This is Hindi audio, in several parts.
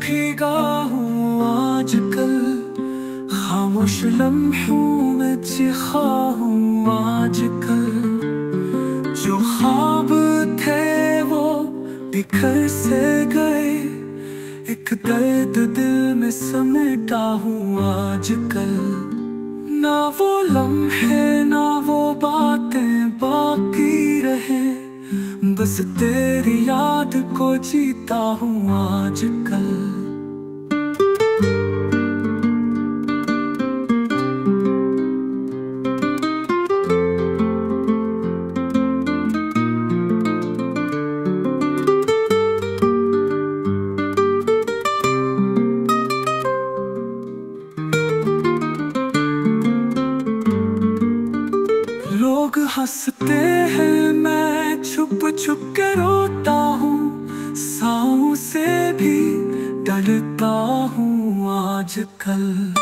भीगा हूँ आजकल, खामोश लम्हों में चिखा हूँ आजकल। जो ख्वाब थे वो बिखर से गए, एक दर्द दिल में समेटा हूँ आजकल। ना वो लम्हे ना वो बातें बाकी रहे, बस तेरी याद को जीता हूँ आजकल। लोग हंसते हैं, मैं छुप छुप के रोता हूँ, सांसों से भी डरता हूँ आजकल।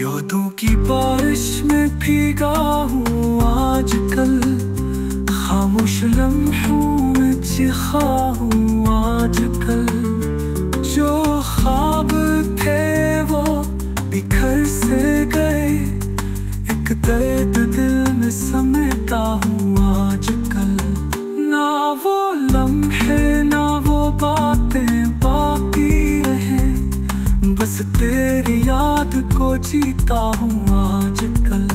यादों की बारिश में भीगा हूँ आजकल, खामोश लम्हों में चिखा हूँ आजकल। जो ख्वाब थे वो बिखर से गए, एक दर्द दिल में समेटा हूँ आजकल। ना वो लम्हे ना वो बातें बाकी रहे, बस तेरी याद को जीता हूँ आजकल।